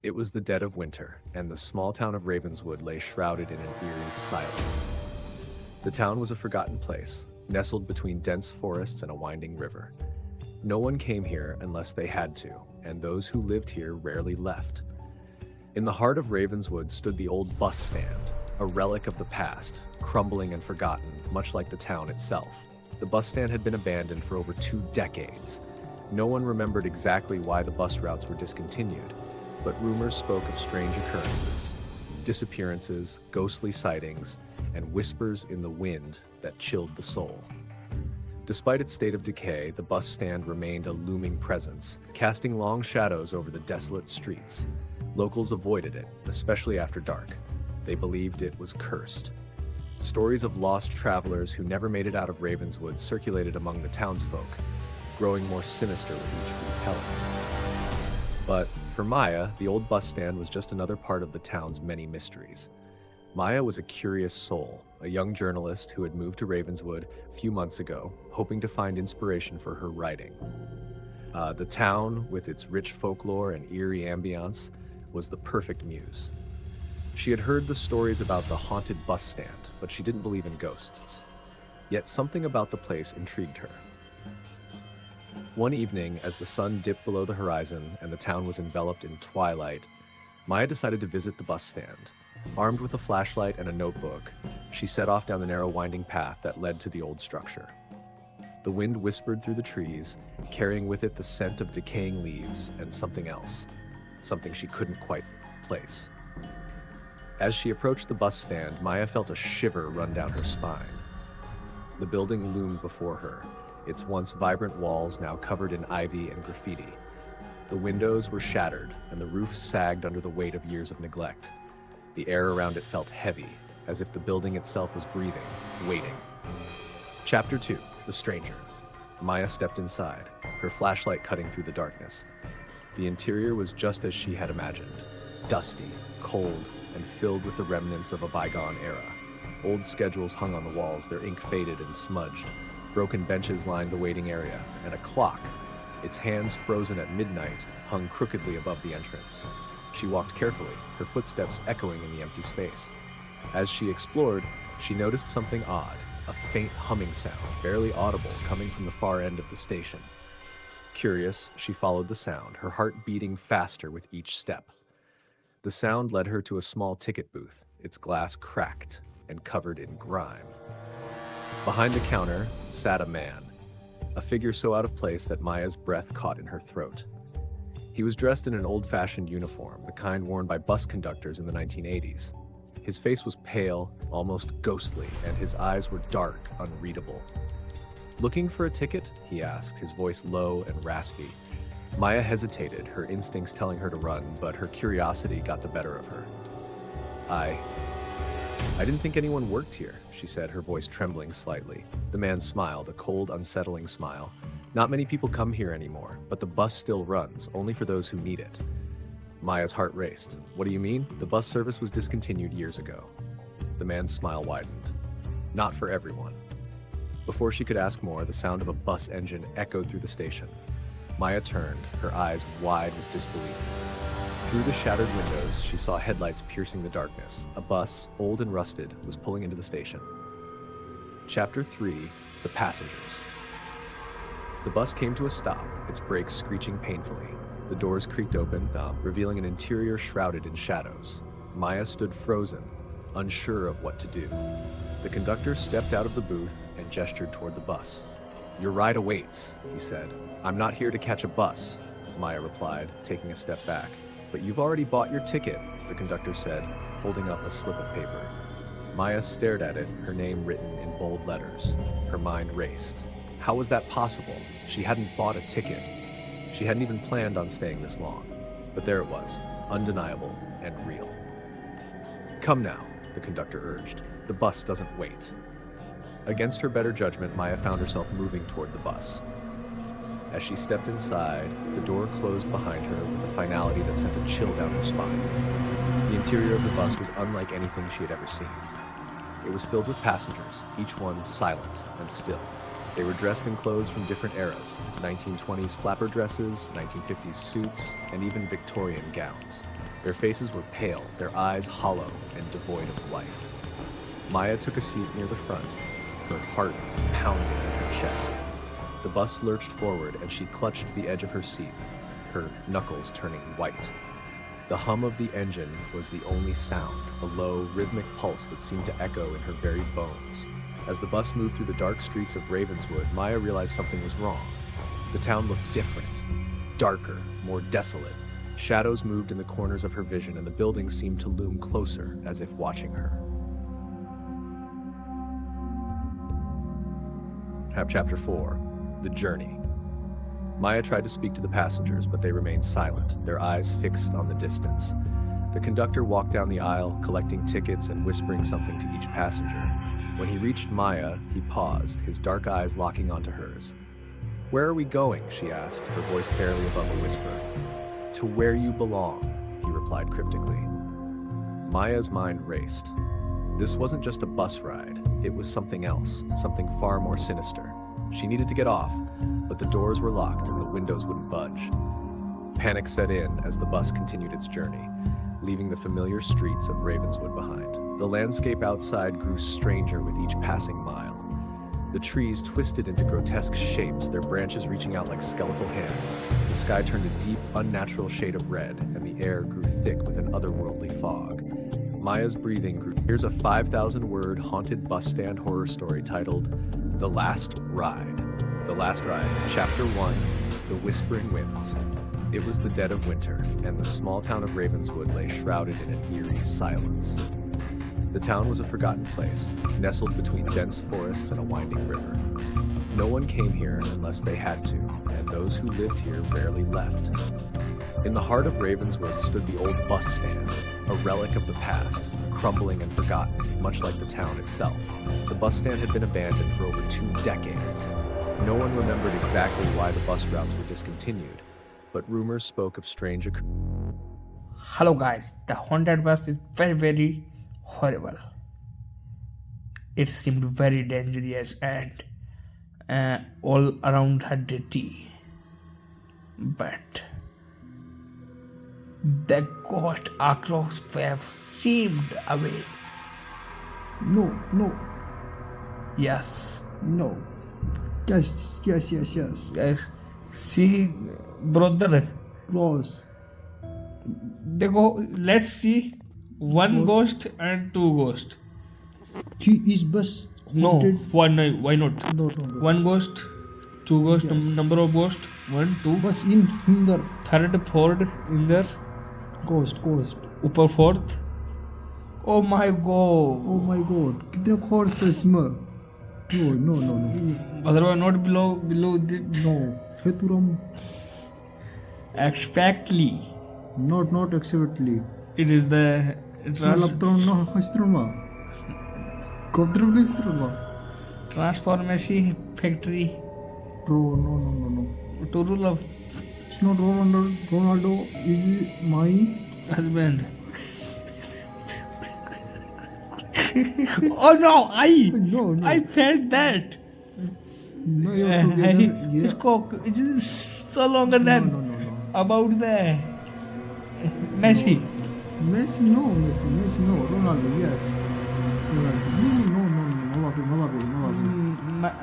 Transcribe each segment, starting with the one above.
It was the dead of winter, and the small town of Ravenswood lay shrouded in an eerie silence. The town was a forgotten place, nestled between dense forests and a winding river. No one came here unless they had to, and those who lived here rarely left. In the heart of Ravenswood stood the old bus stand, a relic of the past, crumbling and forgotten, much like the town itself. The bus stand had been abandoned for over 2 decades. No one remembered exactly why the bus routes were discontinued, but rumors spoke of strange occurrences, disappearances, ghostly sightings, and whispers in the wind that chilled the soul. Despite its state of decay, the bus stand remained a looming presence, casting long shadows over the desolate streets. Locals avoided it, especially after dark. They believed it was cursed. Stories of lost travelers who never made it out of Ravenswood circulated among the townsfolk, growing more sinister with each retelling. But for Maya, the old bus stand was just another part of the town's many mysteries. Maya was a curious soul, a young journalist who had moved to Ravenswood a few months ago, hoping to find inspiration for her writing. The town, with its rich folklore and eerie ambience, was the perfect muse. She had heard the stories about the haunted bus stand, but she didn't believe in ghosts. Yet something about the place intrigued her. One evening, as the sun dipped below the horizon and the town was enveloped in twilight, Maya decided to visit the bus stand. Armed with a flashlight and a notebook, she set off down the narrow winding path that led to the old structure. The wind whispered through the trees, carrying with it the scent of decaying leaves and something else, something she couldn't quite place. As she approached the bus stand, Maya felt a shiver run down her spine. The building loomed before her, its once vibrant walls now covered in ivy and graffiti. The windows were shattered, and the roof sagged under the weight of years of neglect. The air around it felt heavy, as if the building itself was breathing, waiting. Chapter 2: The Stranger. Maya stepped inside, her flashlight cutting through the darkness. The interior was just as she had imagined: dusty, cold, and filled with the remnants of a bygone era. Old schedules hung on the walls, their ink faded and smudged. Broken benches lined the waiting area, and a clock, its hands frozen at midnight, hung crookedly above the entrance. She walked carefully, her footsteps echoing in the empty space. As she explored, she noticed something odd, a faint humming sound, barely audible, coming from the far end of the station. Curious, she followed the sound, her heart beating faster with each step. The sound led her to a small ticket booth, its glass cracked and covered in grime. Behind the counter sat a man, a figure so out of place that Maya's breath caught in her throat. He was dressed in an old-fashioned uniform, the kind worn by bus conductors in the 1980s. His face was pale, almost ghostly, and his eyes were dark, unreadable. "Looking for a ticket?" he asked, his voice low and raspy. Maya hesitated, her instincts telling her to run, but her curiosity got the better of her. I didn't think anyone worked here," she said, her voice trembling slightly. The man smiled, a cold, unsettling smile. "Not many people come here anymore, but the bus still runs, only for those who need it." Maya's heart raced. "What do you mean? The bus service was discontinued years ago." The man's smile widened. "Not for everyone." Before she could ask more, the sound of a bus engine echoed through the station. Maya turned, her eyes wide with disbelief. Through the shattered windows, she saw headlights piercing the darkness. A bus, old and rusted, was pulling into the station. Chapter 3: The Passengers. The bus came to a stop, its brakes screeching painfully. The doors creaked open, revealing an interior shrouded in shadows. Maya stood frozen, unsure of what to do. The conductor stepped out of the booth and gestured toward the bus. "Your ride awaits," he said. "I'm not here to catch a bus," Maya replied, taking a step back. "But you've already bought your ticket," the conductor said, holding up a slip of paper. Maya stared at it, her name written in bold letters. Her mind raced. How was that possible? She hadn't bought a ticket. She hadn't even planned on staying this long. But there it was, undeniable and real. "Come now," the conductor urged. "The bus doesn't wait." Against her better judgment, Maya found herself moving toward the bus. As she stepped inside, the door closed behind her with a finality that sent a chill down her spine. The interior of the bus was unlike anything she had ever seen. It was filled with passengers, each one silent and still. They were dressed in clothes from different eras: 1920s flapper dresses, 1950s suits, and even Victorian gowns. Their faces were pale, their eyes hollow and devoid of life. Maya took a seat near the front, her heart pounding in her chest. The bus lurched forward and she clutched the edge of her seat, her knuckles turning white. The hum of the engine was the only sound, a low, rhythmic pulse that seemed to echo in her very bones. As the bus moved through the dark streets of Ravenswood, Maya realized something was wrong. The town looked different, darker, more desolate. Shadows moved in the corners of her vision, and the buildings seemed to loom closer, as if watching her. Chapter 4. The Journey. Maya tried to speak to the passengers, but they remained silent, their eyes fixed on the distance. The conductor walked down the aisle, collecting tickets and whispering something to each passenger. When he reached Maya, he paused, his dark eyes locking onto hers. "Where are we going?" she asked, her voice barely above a whisper. "To where you belong," he replied cryptically. Maya's mind raced. This wasn't just a bus ride, it was something else, something far more sinister. She needed to get off, but the doors were locked and the windows wouldn't budge. Panic set in as the bus continued its journey, leaving the familiar streets of Ravenswood behind. The landscape outside grew stranger with each passing mile. The trees twisted into grotesque shapes, their branches reaching out like skeletal hands. The sky turned a deep, unnatural shade of red, and the air grew thick with an otherworldly fog. Maya's breathing grew. Here's a 5,000-word haunted bus stand horror story titled The Last Ride. The Last Ride, Chapter 1, The Whispering Winds. It was the dead of winter, and the small town of Ravenswood lay shrouded in an eerie silence. The town was a forgotten place, nestled between dense forests and a winding river. No one came here unless they had to, and those who lived here rarely left. In the heart of Ravenswood stood the old bus stand, a relic of the past, crumbling and forgotten, much like the town itself. The bus stand had been abandoned for over 2 decades. No one remembered exactly why the bus routes were discontinued, but rumors spoke of strange occurrences. Hello guys, the haunted bus is very horrible. It seemed very dangerous and all around her dirty. But the ghost across wave seemed away. No. Yes. No. Yes. Yes. See, brother. Cross. Let's see. One ghost and 2 ghosts. He is bus No, haunted. why not? No. One ghost, 2 ghosts, Yes. number of ghosts, 1, 2, Bus in the third, fourth, in there, ghost. upper fourth. Oh my god. Oh my god. कितने खौफ है इसमें? No. Otherwise not below this. No. Cheturam. Exactly. Not exactly. It is the No, Hastroma. Kopdrum Hastroma. transformation factory Bro, no. to rule of It's not Ronaldo. Ronaldo is my husband. Oh no, No. I felt that. No, you're together. Yeah. It is so longer than No. about the Messi. Messi, no. Ronaldo, yes. Ronaldo. No.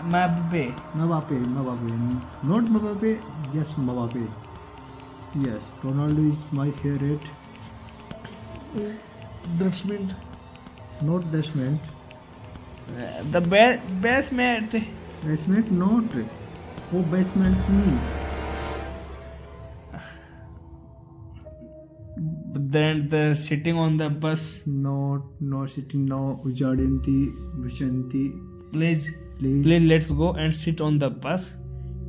Mbappe. Not Mbappe. Yes, Mbappe. Yes, Ronaldo is my favorite. That's meant Not that man. the best mate. Basement not. Oh, basement me. But then the sitting on the bus. Not sitting now. Ujadanti, Vishanti. Please, let's go and sit on the bus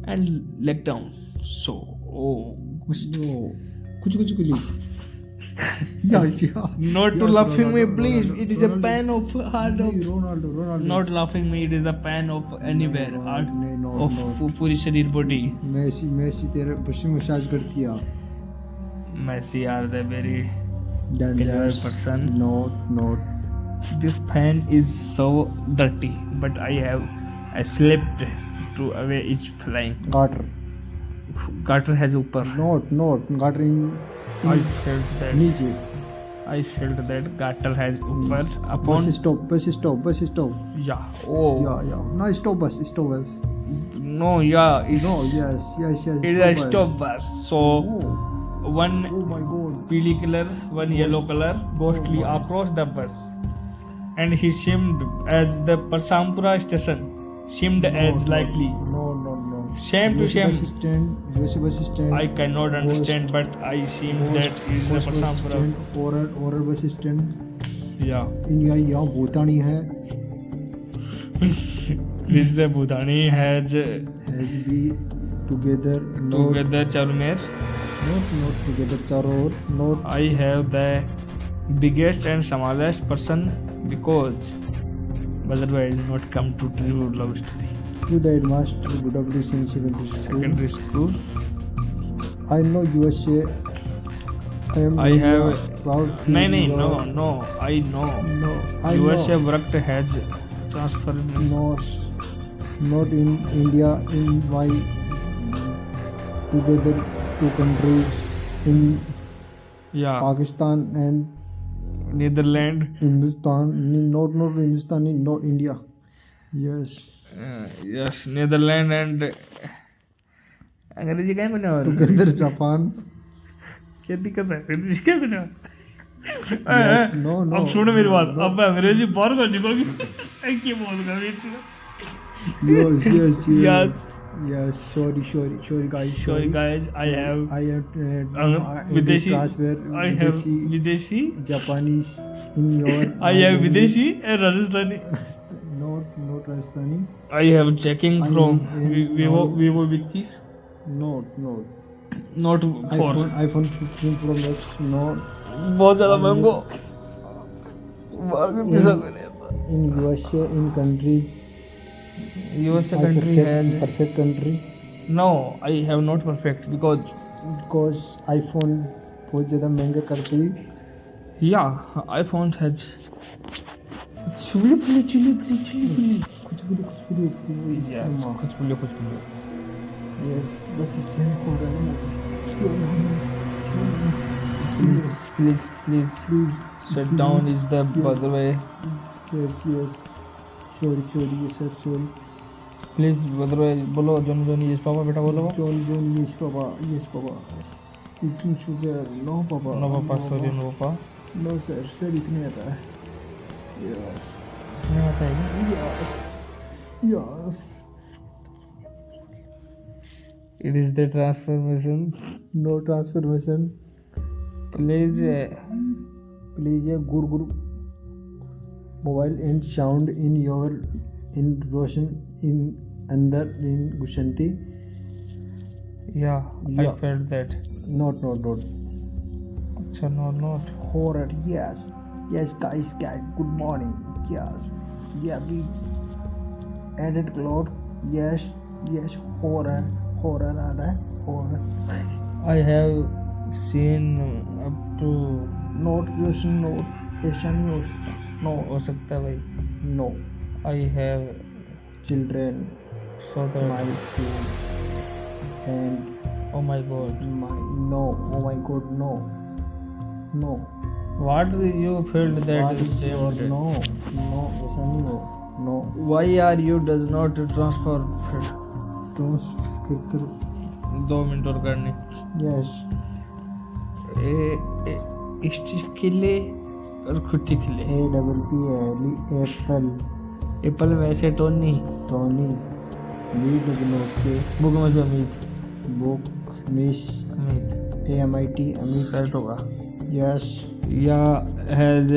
and leg down. So, No. Kuch. Yeah. not to Yes, laughing me, Ronaldo, please. Ronaldo, It is a Ronaldo. pan of heart of. Ronaldo. Not laughing me. It is a pan of anywhere No, heart no, of no. पूरी शरीर body. Messi तेरे बच्चे massage करती है. Messi are the very Dangerous person. Not. This fan is so dirty, but I slept to away each flying. Gutter. Gutter has upper. Not gutter in I felt that. नीचे. I felt that gutter has upper upon. बस stop. Yeah. Oh. Yeah. No, stop bus. No. Yeah. It's, No, yes. It's a stop bus. So Oh, one oh my God. peely color, one yellow color, ghostly across the bus, and he seemed as the Parsampura station seemed as likely. No. Same to same. Bus stand. I cannot understand, but I seem that is the Bus Parsampura. stand. Horror bus stand. Yeah. यहाँ भूतानी है. This the Bhutani has be together. together Charmer. Not together. Charor. Not. I have the biggest and smallest person because otherwise not come to true love story. To the headmaster, BWC in secondary school. Secondary school. I know USA. I have. proud. No. I know. No. I USA know. worked has transformed. Not in India. In my together two countries in Yeah. Pakistan and Netherlands. Hindustan. Not Hindustan. No India. Yes. Yes, Netherlands and अंग्रेजी क्या बना Together Japan. क्या दिक्कत है अंग्रेजी क्या बना Yes, no. अब सुनो मेरी बात अब अंग्रेजी बाहर का निकल गई क्या बोल रहा है Yes. Sorry guys. I have English विदेशी transfer. I have विदेशी Japanese in your. I have विदेशी and Rajasthani Not Rajasthani. I have checking I from am- Vivo which is Not. for iPhone 15 Pro Max. Not बहुत ज़्यादा महंगो in USA. In countries. USA country has perfect country. no I have not perfect because iPhone बहुत ज़्यादा महंगा करती. yeah iPhone has चुली कुछ भी yes कुछ बोलिए Yes, बस स्टैंड हो रहा है. please sit down is the other way Yes. Sorry, yes sir. please other way बोलो John yes पापा बेटा बोलो John, yes papa. Eating sugar, no papa. no papa sorry no papa No sir, इतने आता है. Yes. नहीं आता है Yes. it is the transformation No transformation. please Please guru mobile and sound in Roshan in under in Gushanti. yeah Yeah. I felt that Not. अच्छा not Horror, yes guys, good morning. Yes, yeah, we added cloud. Yes, horror आ रहा है. Horror. I have seen up to Not Asian. no हो सकता है भाई No. I have Children, so that my food and oh my god my no. Oh my god, no. what do you felt that What is is your same no? ऐसा नहीं हो. No. why are you does not transfer Don't filter. 2 minute और करनी Yes. खिले और खुट्टी खिले APPL Apple वैसे Tony Tony Lead के बुक में से Amit book Miss Amit AMIT Amit. Set होगा Yes. या हैज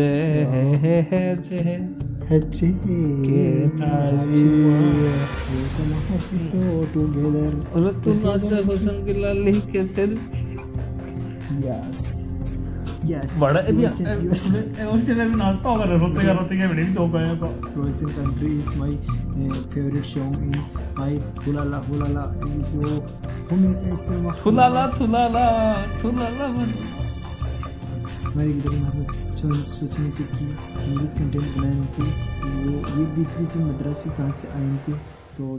H together. और तुम आज हुसन की लाली के तेरे Yes. बड़ा अभी US और चले नाश्ता होगा रोते के बड़ी तो गए तो Croatian country is my favorite song in my hulala is थुलाला हमारे इधर यहाँ पे सोचने की संगीत कंटेंट बनाने की वो ये बीच में मद्रासी कहाँ से आए थे तो